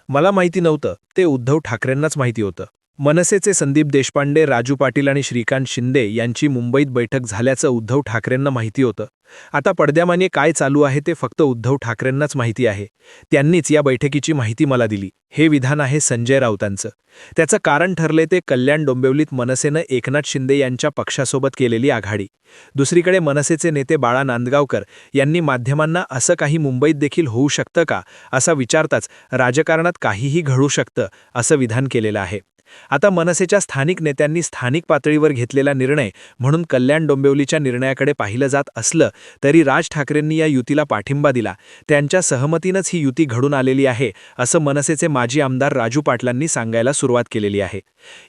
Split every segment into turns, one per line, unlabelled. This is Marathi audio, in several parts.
मला माहिती नव्हतं, ते उद्धव ठाकरेंनाच माहिती होतं. मनसेचे संदीप देशपांडे, राजू पाटील आणि श्रीकांत शिंदे यांची मुंबईत बैठक झाल्याचं उद्धव ठाकरेंना माहिती होतं. आता पडद्यामागे काय चालू आहे ते फक्त उद्धव ठाकरेंनाच माहिती आहे. त्यांनीच या बैठकीची माहिती मला दिली. हे विधान आहे संजय राऊतांचं. त्याचं कारण ठरले ते कल्याण डोंबिवलीत मनसेनं एकनाथ शिंदे यांच्या पक्षासोबत केलेली आघाडी. दुसरीकडे मनसेचे नेते बाळा नांदगावकर यांनी माध्यमांना असं काही मुंबईत देखील होऊ शकतं का असं विचारताच राजकारणात काहीही घडू शकतं असं विधान केलेलं आहे. आता मनसेच्या स्थानिक नेत्यांनी स्थानिक पातळीवर घेतलेला निर्णय म्हणून कल्याण डोंबिवलीच्या निर्णयाकडे पाहिलं जात असलं तरी राज ठाकरेंनी या युतीला पाठिंबा दिला. त्यांच्या सहमतीनंच ही युती घडून आलेली आहे असं मनसेचे माजी आमदार राजू पाटलांनी सांगायला सुरुवात केलेली आहे.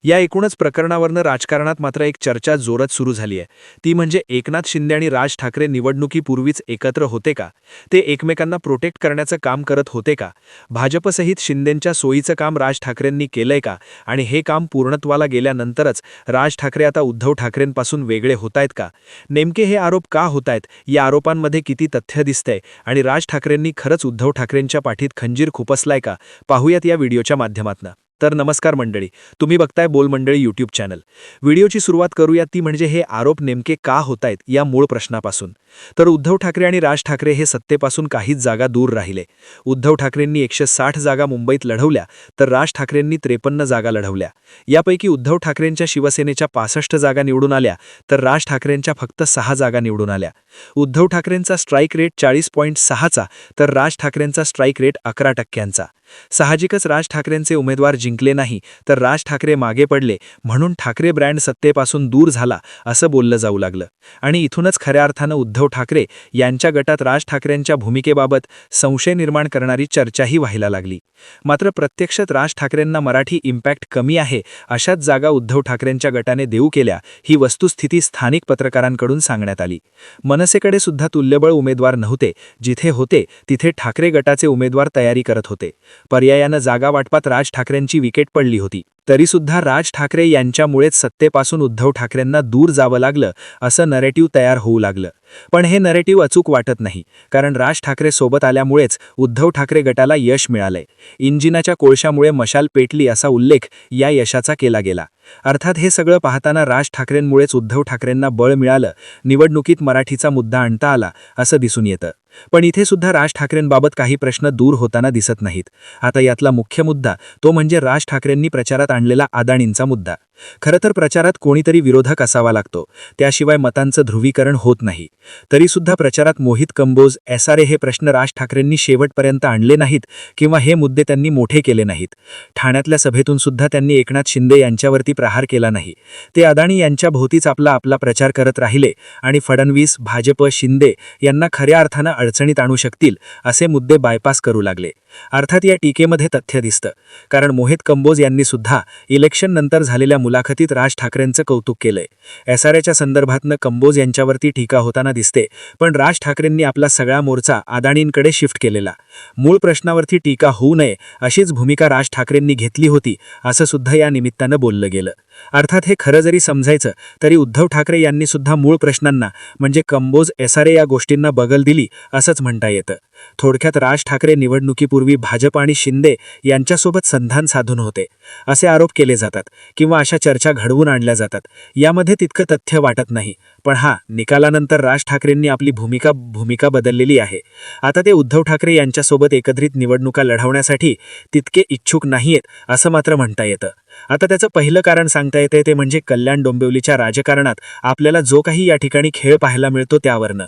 या एकूणच प्रकरणावरनं राजकारणात मात्र एक चर्चा जोरात सुरू झाली आहे. ती म्हणजे एकनाथ शिंदे आणि राज ठाकरे निवडणुकीपूर्वीच एकत्र होते का? ते एकमेकांना प्रोटेक्ट करण्याचं काम करत होते का? भाजपसहित शिंदेंच्या सोयीचं काम राज ठाकरेंनी केलंय का? आणि हे काम पूर्णत्वाला गेल्यानंतरच राज ठाकरे आता उद्धव ठाकरेंपासून वेगळे होतायत का? नेमके हे आरोप का होतायत? या आरोपांमध्ये किती तथ्य दिसतंय आणि राज ठाकरेंनी खरंच उद्धव ठाकरेंच्या पाठीत खंजीर खुपसलाय का? पाहूयात या व्हिडिओच्या माध्यमातून. तर नमस्कार मंडळी, तुम्ही बघताय बोल मंडळी यूट्यूब चॅनल. व्हिडिओची सुरुवात करूया ती म्हणजे हे आरोप नेमके का होतायत या मूळ प्रश्नापासून. तर उद्धव ठाकरे आणि राज ठाकरे हे सत्तेपासून काहीच जागा दूर राहिले. उद्धव ठाकरेंनी 160 जागा मुंबईत लढवल्या तर राज ठाकरेंनी 53 जागा लढवल्या. यापैकी उद्धव ठाकरेंच्या शिवसेनेच्या 65 जागा निवडून आल्या तर राज ठाकरेंच्या फक्त 6 जागा निवडून आल्या. उद्धव ठाकरेंचा स्ट्राईक रेट 40.6चा तर राज ठाकरेंचा स्ट्राईक रेट 11%चा. साहजिकच राज ठाकरेंचे उमेदवार जिंकले नाही तर राज ठाकरे मागे पडले, म्हणून ठाकरे ब्रँड सत्तेपासून दूर झाला असं बोललं जाऊ लागलं. आणि इथूनच खऱ्या अर्थानं उद्धव ठाकरे यांच्या गटात राज ठाकरेंच्या भूमिकेबाबत संशय निर्माण करणारी चर्चाही व्हायला लागली. मात्र प्रत्यक्षात राज ठाकरेंना मराठी इम्पॅक्ट कमी आहे अशाच जागा उद्धव ठाकरेंच्या गटाने देऊ केल्या, ही वस्तुस्थिती स्थानिक पत्रकारांकडून सांगण्यात आली. मनसेकडे सुद्धा तुल्यबळ उमेदवार नव्हते. जिथे होते तिथे ठाकरे गटाचे उमेदवार तयारी करत होते. पर्यायानं जागा वाटपात राज ठाकरेंची विकेट पडली होती. तरीसुद्धा राज ठाकरे यांच्यामुळेच सत्तेपासून उद्धव ठाकरेंना दूर जावं लागलं असं नरेटिव्ह तयार होऊ लागलं. पण हे नरेटिव्ह अचूक वाटत नाही, कारण राज ठाकरे सोबत आल्यामुळेच उद्धव ठाकरे गटाला यश मिळालंय. इंजिनाच्या कोळशामुळे मशाल पेटली असा उल्लेख या यशाचा केला गेला. अर्थात हे सगळं पाहताना राज ठाकरेंमुळेच उद्धव ठाकरेंना बळ मिळालं, निवडणुकीत मराठीचा मुद्दा आणता आला असं दिसून येतं. पण इथे सुद्धा राज ठाकरेंबाबत काही प्रश्न दूर होताना दिसत नाहीत. आता यातला मुख्य मुद्दा तो म्हणजे राज ठाकरेंनी प्रचारात आणलेला अदानींचा मुद्दा. खरं तर प्रचारात कोणीतरी विरोधक असावा लागतो, त्याशिवाय मतांचं ध्रुवीकरण होत नाही. तरीसुद्धा प्रचारात मोहित कंबोज, SRA हे प्रश्न राज ठाकरेंनी शेवटपर्यंत आणले नाहीत किंवा हे मुद्दे त्यांनी मोठे केले नाहीत. ठाण्यातल्या सभेतून सुद्धा त्यांनी एकनाथ शिंदे यांच्यावरती प्रहार केला नाही. ते अदानी यांच्या भोवतीच आपला प्रचार करत राहिले आणि फडणवीस, भाजप, शिंदे यांना खऱ्या अर्थानं अडचणीत आणू शकतील असे मुद्दे बायपास करू लागले. अर्थात या टीकेमध्ये तथ्य दिसतं, कारण मोहित कंबोज यांनी सुद्धा इलेक्शन नंतर झालेल्या मुलाखतीत राज ठाकरेंचं कौतुक केलंय. SRAच्या संदर्भातनं कंबोज यांच्यावरती टीका होताना दिसते, पण राज ठाकरेंनी आपला सगळा मोर्चा अदानींकडे शिफ्ट केलेला. मूळ प्रश्नावरती टीका होऊ नये अशीच भूमिका राज ठाकरेंनी घेतली होती असं सुद्धा या निमित्तानं बोललं गेलं. अर्थात हे खरं जरी समजायचं तरी उद्धव ठाकरे यांनी सुद्धा मूळ प्रश्नांना म्हणजे कंबोज, SRA या गोष्टींना बगल दिली असंच म्हणता येतं. थोडक्यात राज ठाकरे निवडणुकीपूर्वी भाजप आणि शिंदे यांच्यासोबत संधान साधून होते असे आरोप केले जातात किंवा अशा चर्चा घडवून आणल्या जातात. यामध्ये तितकं तथ्य वाटत नाही. पण निकालानंतर राज ठाकरेंनी आपली भूमिका बदललेली आहे. आता ते उद्धव ठाकरे यांच्यासोबत एकत्रित निवडणुका लढवण्यासाठी तितके इच्छुक नाहीयेत असं मात्र म्हणता येतं. आता त्याचं पहिलं कारण सांगता येते ते म्हणजे कल्याण डोंबिवलीच्या राजकारणात आपल्याला जो काही या ठिकाणी खेळ पाहायला मिळतो त्यावरनं.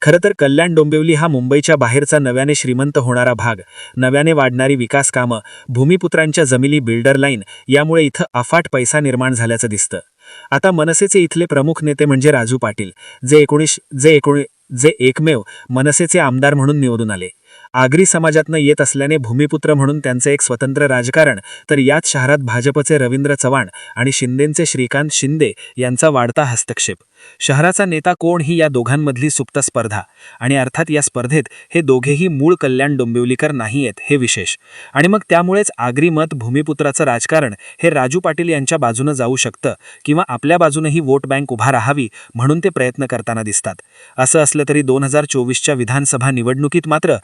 खरं तर कल्याण डोंबिवली हा मुंबईच्या बाहेरचा नव्याने श्रीमंत होणारा भाग, नव्याने वाढणारी विकास कामं, भूमिपुत्रांच्या जमिनी, बिल्डर लाईन यामुळे इथं अफाट पैसा निर्माण झाल्याचं दिसतं. आता मनसेचे इथले प्रमुख नेते म्हणजे राजू पाटील, जे एकमेव मनसेचे आमदार म्हणून निवडून आले. आगरी समाजातनं येत असल्याने भूमिपुत्र म्हणून त्यांचं एक स्वतंत्र राजकारण, तर याच शहरात भाजपचे रवींद्र चव्हाण आणि शिंदेंचे श्रीकांत शिंदे यांचा वाढता हस्तक्षेप. शहराचा नेता कोण ही या दोघांमधली सुप्त स्पर्धा, आणि अर्थात या स्पर्धेत हे दोघेही मूळ कल्याण डोंबिवलीकर नाहीयेत हे विशेष. आणि मग त्यामुळेच आगरी मत, भूमिपुत्राचं राजकारण हे राजू पाटील यांच्या बाजूनं जाऊ शकतं किंवा आपल्या बाजूनही वोट बँक उभा राहावी म्हणून ते प्रयत्न करताना दिसतात. असं असलं तरी 2024च्या विधानसभा निवडणुकीत मात्र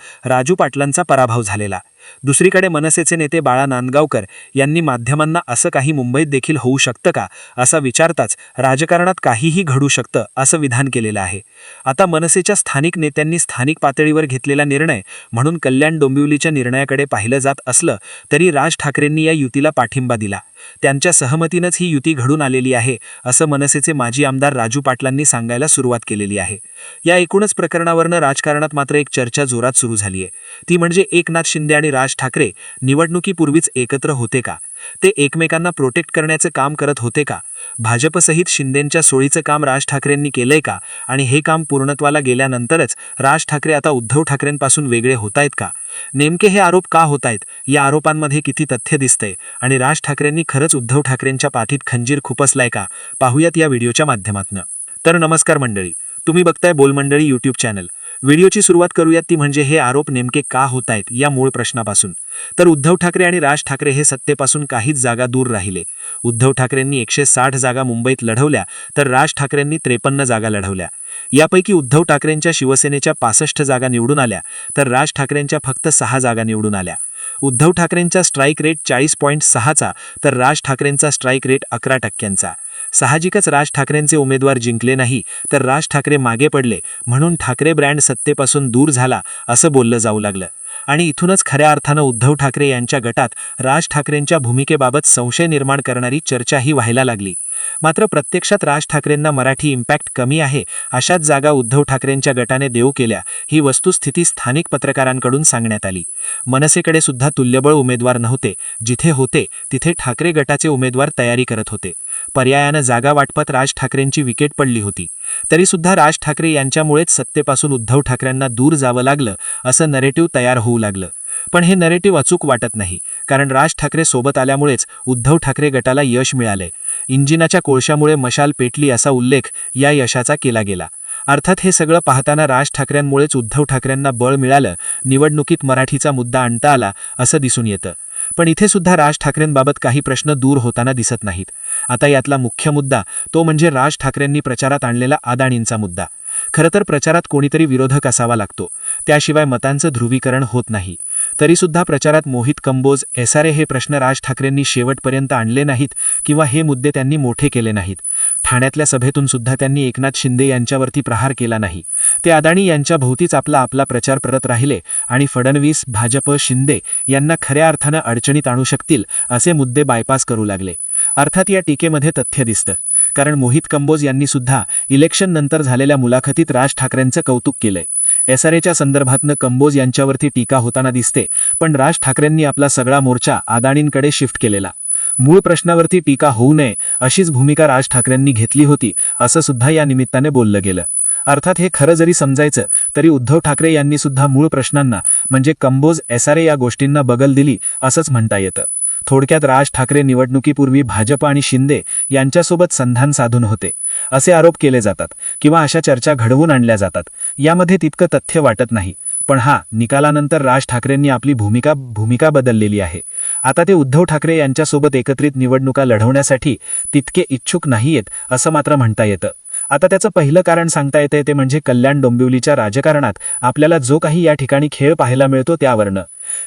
राजू पाटलांचा पराभव झालेला. दुसरीकडे मनसेचे नेते बाळा नांदगावकर यांनी माध्यमांना असं काही मुंबईत देखील होऊ शकतं का असा विचारताच राजकारणात काहीही घडू शकतं असं विधान केलेलं आहे. आता मनसेच्या स्थानिक नेत्यांनी स्थानिक पातळीवर घेतलेला निर्णय म्हणून कल्याण डोंबिवलीच्या निर्णयाकडे पाहिलं जात असलं तरी राज ठाकरेंनी या युतीला पाठिंबा दिला. त्यांच्या सहमतीनंच ही युती घडून आलेली आहे असं मनसेचे माजी आमदार राजू पाटलांनी सांगायला सुरुवात केलेली आहे. या एकूणच प्रकरणावरनं राजकारणात मात्र एक चर्चा जोरात सुरू झाली आहे. ती म्हणजे एकनाथ शिंदे आणि राज ठाकरे निवडणुकीपूर्वीच एकत्र होते का? ते एकमेकांना प्रोटेक्ट करण्याचं काम करत होते का? भाजपसहित शिंदेंच्या सोळीचं काम राज ठाकरेंनी केलंय का? आणि हे काम पूर्णत्वाला गेल्यानंतरच राज ठाकरे आता उद्धव ठाकरेंपासून वेगळे होतायत का? नेमके हे आरोप का होतायत? या आरोपांमध्ये किती तथ्य दिसतंय आणि राज ठाकरेंनी खरंच उद्धव ठाकरेंच्या पाठीत खंजीर खुपसलाय का? पाहूयात या व्हिडिओच्या माध्यमातून. तर नमस्कार मंडळी, तुम्ही बघताय बोल मंडळी यूट्यूब चॅनल. व्हिडिओची सुरुवात करूयात ती म्हणजे हे आरोप नेमके का होतायत या मूळ प्रश्नापासून. तर उद्धव ठाकरे आणि राज ठाकरे हे सत्तेपासून काहीच जागा दूर राहिले. उद्धव ठाकरेंनी 160 जागा मुंबईत लढवल्या तर राज ठाकरेंनी 53 जागा लढवल्या. यापैकी उद्धव ठाकरेंच्या शिवसेनेच्या 65 जागा निवडून आल्या तर राज ठाकरेंच्या फक्त 6 जागा निवडून आल्या. उद्धव ठाकरेंचा स्ट्राईक रेट 40.6चा तर राज ठाकरेंचा स्ट्राईक रेट 11%चा. साहजिकच राज ठाकरेंचे उमेदवार जिंकले नाही तर राज ठाकरे मागे पडले, म्हणून ठाकरे ब्रँड सत्तेपासून दूर झाला असं बोललं जाऊ लागलं. आणि इथूनच खऱ्या अर्थानं उद्धव ठाकरे यांच्या गटात राज ठाकरेंच्या भूमिकेबाबत संशय निर्माण करणारी चर्चाही व्हायला लागली. मात्र प्रत्यक्षात राज ठाकरेंना मराठी इम्पॅक्ट कमी आहे अशाच जागा उद्धव ठाकरेंच्या गटाने देऊ केल्या ही वस्तुस्थिती स्थानिक पत्रकारांकडून सांगण्यात आली. मनसेकडे सुद्धा तुल्यबळ उमेदवार नव्हते. जिथे होते तिथे ठाकरे गटाचे उमेदवार तयारी करत होते. पर्यायानं जागा वाटपात राज ठाकरेंची विकेट पडली होती. तरी सुद्धा राज ठाकरे यांच्यामुळेच सत्तेपासून उद्धव ठाकरेंना दूर जावं लागलं असं नरेटिव्ह तयार होऊ लागलं. पण हे नरेटिव्ह अचूक वाटत नाही, कारण राज ठाकरे सोबत आल्यामुळेच उद्धव ठाकरे गटाला यश मिळाले. इंजिनाच्या कोळशामुळे मशाल पेटली असा उल्लेख या यशाचा केला गेला. अर्थात हे सगळं पाहताना राज ठाकरेंमुळेच उद्धव ठाकरेंना बळ मिळालं, निवडणुकीत मराठीचा मुद्दा आणता आला असं दिसून येतं. पण इथे सुद्धा राज ठाकरेंबाबत काही प्रश्न दूर होताना दिसत नाहीत. आता यातला मुख्य मुद्दा तो म्हणजे राज ठाकरेंनी प्रचारात आणलेला अदानींचा मुद्दा. खरं तर प्रचारात कोणीतरी विरोधक असावा लागतो, त्याशिवाय मतांचं ध्रुवीकरण होत नाही. तरीसुद्धा प्रचारात मोहित कंबोज, एसआरए हे प्रश्न राज ठाकरेंनी शेवटपर्यंत आणले नाहीत किंवा हे मुद्दे त्यांनी मोठे केले नाहीत. ठाण्यातल्या सभेतून सुद्धा त्यांनी एकनाथ शिंदे यांच्यावरती प्रहार केला नाही. ते अदानी यांच्या भोवतीच आपला प्रचार करत राहिले आणि फडणवीस, भाजप, शिंदे यांना खऱ्या अर्थानं अडचणीत आणू शकतील असे मुद्दे बायपास करू लागले. अर्थात या टीकेमध्ये तथ्य दिसतं, कारण मोहित कंबोज यांनी सुद्धा इलेक्शन नंतर झालेल्या मुलाखतीत राज ठाकरेंचं कौतुक केलंय. एसआरएच्या संदर्भातनं कंबोज यांच्यावरती टीका होताना दिसते, पण राज ठाकरेंनी आपला सगळा मोर्चा अदानींकडे शिफ्ट केलेला. मूळ प्रश्नावरती टीका होऊ नये अशीच भूमिका राज ठाकरेंनी घेतली होती असं सुद्धा या निमित्ताने बोललं गेलं. अर्थात हे खरं जरी समजायचं तरी उद्धव ठाकरे यांनी सुद्धा मूळ प्रश्नांना म्हणजे कंबोज, एसआरए या गोष्टींना बगल दिली असंच म्हणता येतं. थोडक्यात राज ठाकरे निवडणुकीपूर्वी भाजप आणि शिंदे यांच्यासोबत संधान साधून होते असे आरोप केले जातात किंवा अशा चर्चा घडवून आणल्या जातात. यामध्ये तितकं तथ्य वाटत नाही. पण निकालानंतर राज ठाकरेंनी आपली भूमिका बदललेली आहे. आता ते उद्धव ठाकरे यांच्यासोबत एकत्रित निवडणुका लढवण्यासाठी तितके इच्छुक नाहीयेत असं मात्र म्हणता येतं. आता त्याचं पहिलं कारण सांगता येते ते म्हणजे कल्याण डोंबिवलीच्या राजकारणात आपल्याला जो काही या ठिकाणी खेळ पाहायला मिळतो त्यावरनं.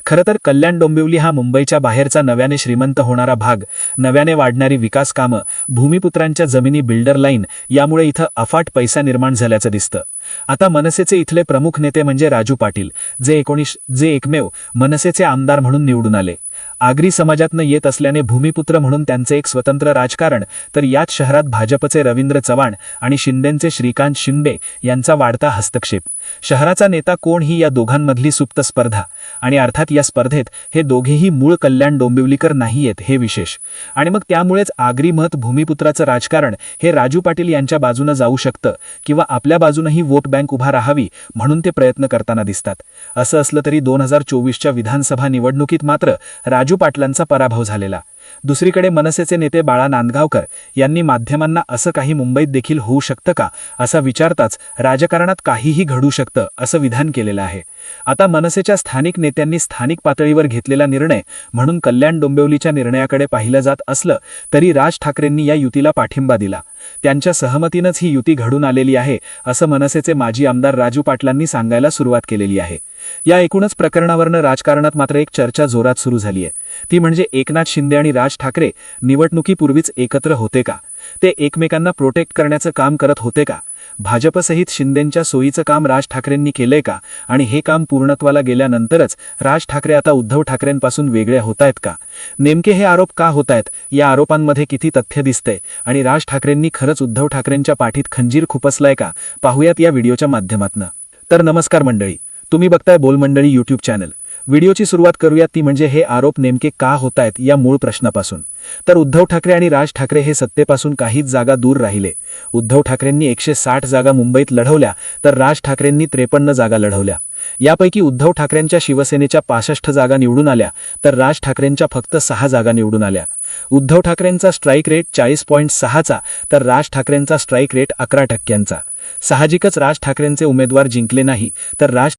खरं तर कल्याण डोंबिवली हा मुंबईच्या बाहेरचा नव्याने श्रीमंत होणारा भाग, नव्याने वाढणारी विकास कामं, भूमिपुत्रांच्या जमिनी, बिल्डर लाईन यामुळे इथं अफाट पैसा निर्माण झाल्याचं दिसतं. आता मनसेचे इथले प्रमुख नेते म्हणजे राजू पाटील, जे एकमेव मनसेचे आमदार म्हणून निवडून आले. आगरी समाजातनं येत असल्याने भूमिपुत्र म्हणून त्यांचे एक स्वतंत्र राजकारण, तर याच शहरात भाजपचे रवींद्र चव्हाण आणि शिंदेंचे श्रीकांत शिंदे यांचा वाढता हस्तक्षेप. शहराचा नेता कोण ही या दोघांमधली सुप्त स्पर्धा, आणि अर्थात या स्पर्धेत हे दोघेही मूळ कल्याण डोंबिवलीकर नाहीयेत हे विशेष. आणि मग त्यामुळेच आगरी मत, भूमिपुत्राचं राजकारण हे राजू पाटील यांच्या बाजूनं जाऊ शकतं किंवा आपल्या बाजूनही वोट बँक उभा राहावी म्हणून ते प्रयत्न करताना दिसतात. असं असलं तरी 2024च्या विधानसभा निवडणुकीत मात्र राजू पाटलांचा पराभव झालेला. दुसरीकडे मनसेचे नेते बाळा नांदगावकर यांनी माध्यमांना असं काही मुंबईत देखील होऊ शकतं का असा विचारताच राजकारणात काहीही घडू शकतं असं विधान केलेलं आहे.
आता मनसेच्या स्थानिक नेत्यांनी स्थानिक पातळीवर घेतलेला निर्णय म्हणून कल्याण डोंबिवलीच्या निर्णयाकडे पाहिलं जात असलं तरी राज ठाकरेंनी या युतीला पाठिंबा दिला. त्यांच्या सहमतीनंच ही युती घडून आलेली आहे असं मनसेचे माजी आमदार राजू पाटलांनी सांगायला सुरुवात केलेली आहे. या एकूणच प्रकरणावरनं राजकारणात मात्र एक चर्चा जोरात सुरू झाली आहे. ती म्हणजे एकनाथ शिंदे आणि राज ठाकरे निवडणुकीपूर्वीच एकत्र होते का? ते एकमेकांना प्रोटेक्ट करण्याचं काम करत होते का? भाजपसहित शिंदेंच्या सोयीचं काम राज ठाकरेंनी केलंय का? आणि हे काम पूर्णत्वाला गेल्यानंतरच राज ठाकरे आता उद्धव ठाकरेंपासून वेगळे होतायत का? नेमके हे आरोप का होतायत? या आरोपांमध्ये किती तथ्य दिसतंय? आणि राज ठाकरेंनी खरंच उद्धव ठाकरेंच्या पाठीत खंजीर खुपसलाय का? पाहूयात या व्हिडिओच्या माध्यमातून. तर नमस्कार मंडळी, तुम्ही बघताय बोल मंडळी यूट्यूब चॅनल. व्हिडिओची सुरुवात करूयात ती म्हणजे हे आरोप नेमके का होतायत या मूळ प्रश्नापासून. तर उद्धव ठाकरे आणि राज ठाकरे हे सत्तेपासून काहीच जागा दूर राहिले. उद्धव ठाकरेंनी 160 जागा मुंबईत लढवल्या तर राज ठाकरेंनी 53 जागा लढवल्या. यापैकी उद्धव ठाकरेंच्या शिवसेनेच्या 65 जागा निवडून आल्या तर राज ठाकरेंच्या फक्त 6 जागा निवडून आल्या. उद्धव ठाकरेंचा स्ट्राईक रेट 40.6चा तर राज ठाकरेंचा स्ट्राईक रेट 11%. साहजिकच राज ठाकरेंचे उमेदवार जिंकले नाही तर राज